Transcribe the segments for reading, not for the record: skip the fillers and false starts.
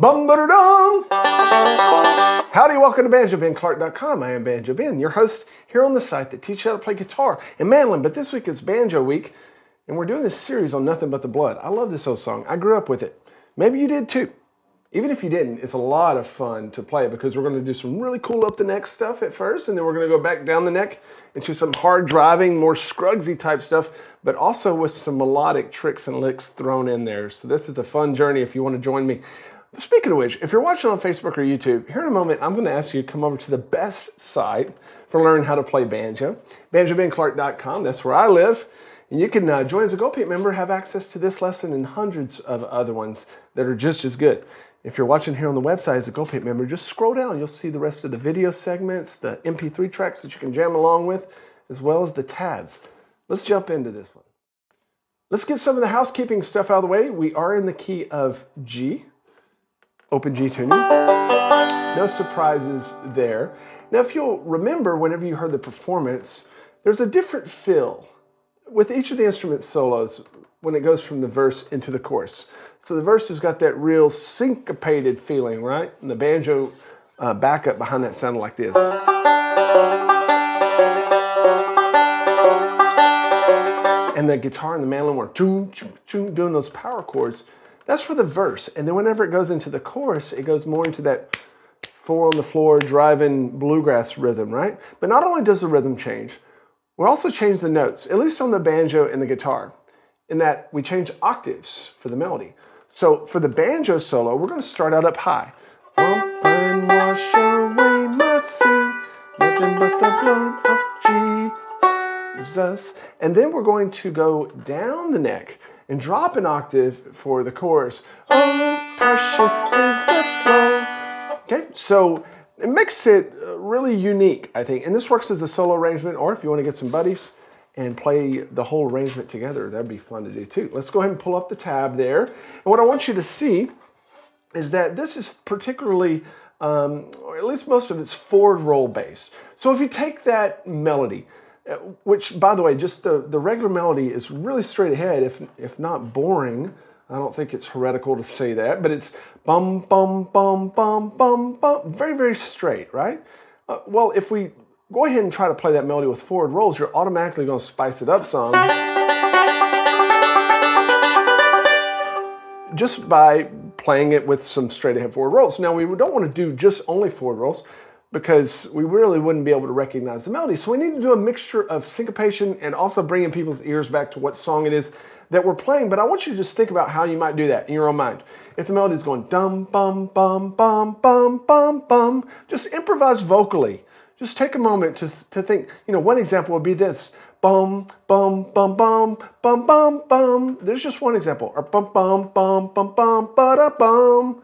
Bum-ba-da-dum! Howdy, welcome to BanjoBenClark.com. I am Banjo Ben, your host here on the site that teaches you how to play guitar and mandolin. But this week is Banjo Week, and we're doing this series on Nothing But the Blood. I love this old song. I grew up with it. Maybe you did too. Even if you didn't, it's a lot of fun to play because we're going to do some really cool up the neck stuff at first, and then we're going to go back down the neck into some hard driving, more Scruggsy type stuff, but also with some melodic tricks and licks thrown in there. So this is a fun journey if you want to join me. Speaking of which, if you're watching on Facebook or YouTube, here in a moment, I'm going to ask you to come over to the best site for learning how to play banjo, BanjoBenClark.com. That's where I live. And you can join as a Gold Pit member, have access to this lesson and hundreds of other ones that are just as good. If you're watching here on the website as a Gold Pit member, just scroll down. You'll see the rest of the video segments, the MP3 tracks that you can jam along with, as well as the tabs. Let's jump into this one. Let's get some of the housekeeping stuff out of the way. We are in the key of G. Open G tuning. No surprises there. Now, if you'll remember, whenever you heard the performance, there's a different feel with each of the instrument solos when it goes from the verse into the chorus. So the verse has got that real syncopated feeling, right? And the banjo backup behind that sounded like this. And the guitar and the mandolin were doing those power chords. That's for the verse, and then whenever it goes into the chorus, it goes more into that four on the floor driving bluegrass rhythm, right? But not only does the rhythm change, we also change the notes, at least on the banjo and the guitar, in that we change octaves for the melody. So for the banjo solo, we're going to start out up high. Bump and wash away my sin, nothing but the blood of Jesus. And then we're going to go down the neck and drop an octave for the chorus. Oh, precious is the flow. Okay, so it makes it really unique, I think. And this works as a solo arrangement, or if you want to get some buddies and play the whole arrangement together, that'd be fun to do too. Let's go ahead and pull up the tab there. And what I want you to see is that this is particularly, or at least most of it's forward roll based. So if you take that melody, which, by the way, just the regular melody is really straight ahead, if not boring. I don't think it's heretical to say that, but it's bum, bum, bum, bum, bum, bum. Very, very straight, right? Well, if we go ahead and try to play that melody with forward rolls, you're automatically going to spice it up some. Just by playing it with some straight ahead forward rolls. Now, we don't want to do just only forward rolls, because we really wouldn't be able to recognize the melody. So we need to do a mixture of syncopation and also bringing people's ears back to what song it is that we're playing. But I want you to just think about how you might do that in your own mind. If the melody is going dum, bum, bum, bum, bum, bum, bum, just improvise vocally. Just take a moment to think, one example would be this. Bum, bum, bum, bum, bum, bum, bum. There's just one example. Or bum, bum, bum, bum, bum, ba-da, bum.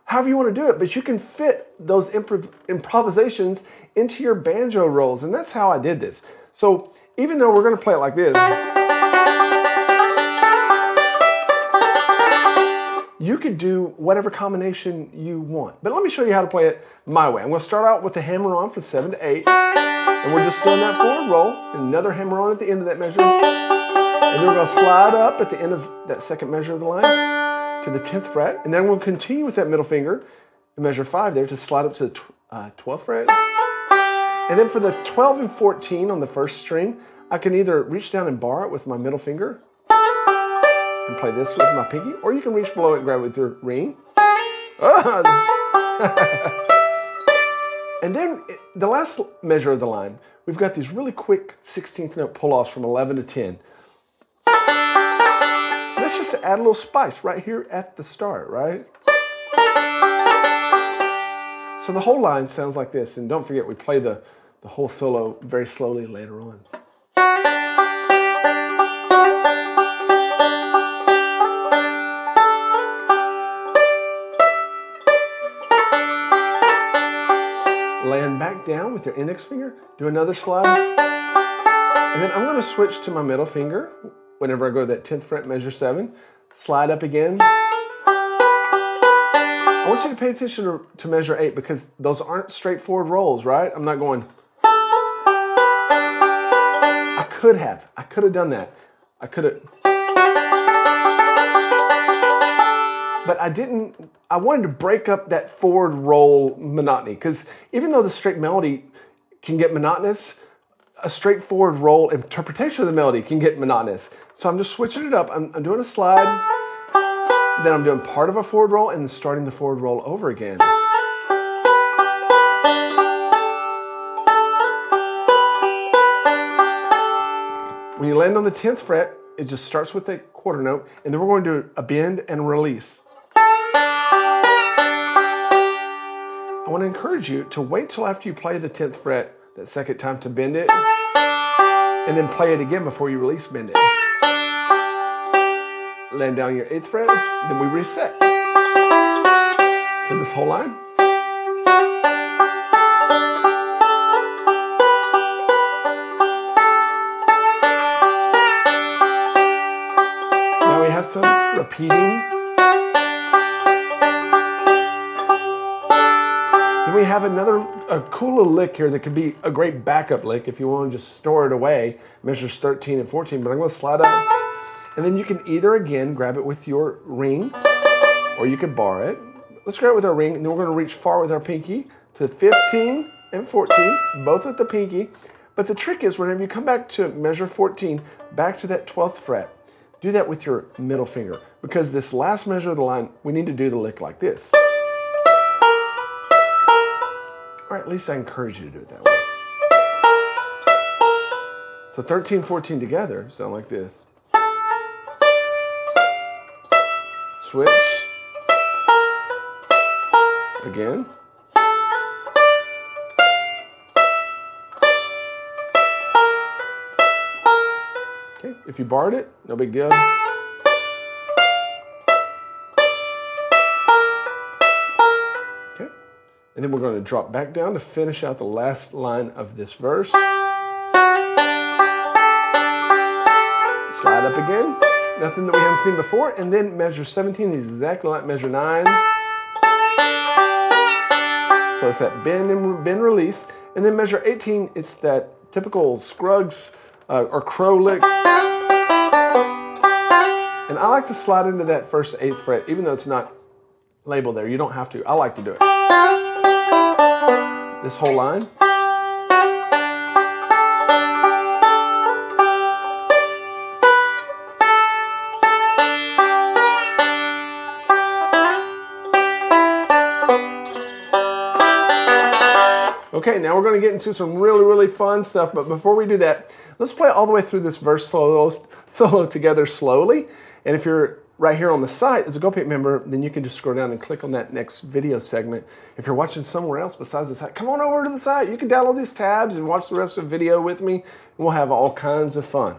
However you want to do it, but you can fit those improvisations into your banjo rolls, and that's how I did this. So even though we're going to play it like this, you could do whatever combination you want. But let me show you how to play it my way. I'm going to start out with the hammer on for 7 to 8, and we're just doing that forward roll, and another hammer on at the end of that measure, And then we're going to slide up at the end of that second measure of the line to the 10th fret. And then we'll continue with that middle finger and measure 5 there to slide up to the 12th fret. And then for the 12 and 14 on the first string, I can either reach down and bar it with my middle finger and play this with my pinky, or you can reach below it and grab it with your ring. And then the last measure of the line, we've got these really quick 16th note pull-offs from 11 to 10. That's just to add a little spice right here at the start, right? So the whole line sounds like this, and don't forget we play the whole solo very slowly later on. Land back down with your index finger, do another slide, and then I'm going to switch to my middle finger whenever I go to that 10th fret, measure 7, slide up again. I want you to pay attention to measure 8 because those aren't straightforward rolls, right? I'm not going. I could have done that. I could have. But I didn't. I wanted to break up that forward roll monotony because even though the straight melody can get monotonous, a straightforward roll interpretation of the melody can get monotonous. So I'm just switching it up. I'm doing a slide, then I'm doing part of a forward roll and starting the forward roll over again. When you land on the 10th fret, it just starts with a quarter note, and then we're going to do a bend and release. I want to encourage you to wait till after you play the 10th fret that second time to bend it, and then play it again before you release bend it. Land down your 8th fret, then we reset. So this whole line. Now we have some repeating. Then we have a cool little lick here that could be a great backup lick if you want to just store it away. Measures 13 and 14, but I'm going to slide up. And then you can either, again, grab it with your ring, or you can bar it. Let's grab it with our ring, and then we're going to reach far with our pinky to 15 and 14, both with the pinky. But the trick is, whenever you come back to measure 14, back to that 12th fret, do that with your middle finger, because this last measure of the line, we need to do the lick like this. Or at least I encourage you to do it that way. So 13, 14 together sound like this. Switch. Again. Okay, if you barred it, no big deal. Okay, and then we're going to drop back down to finish out the last line of this verse. Slide up again. Nothing that we haven't seen before, and then measure 17 is exactly like measure 9. So it's that bend and bend release, and then measure 18, it's that typical Scruggs or crow lick. And I like to slide into that first 8th fret, even though it's not labeled there. You don't have to. I like to do it. This whole line. Okay, now we're going to get into some really, really fun stuff, but before we do that, let's play all the way through this verse solo together slowly. And if you're right here on the site as a GoPaint member, then you can just scroll down and click on that next video segment. If you're watching somewhere else besides the site, come on over to the site. You can download these tabs and watch the rest of the video with me, and we'll have all kinds of fun.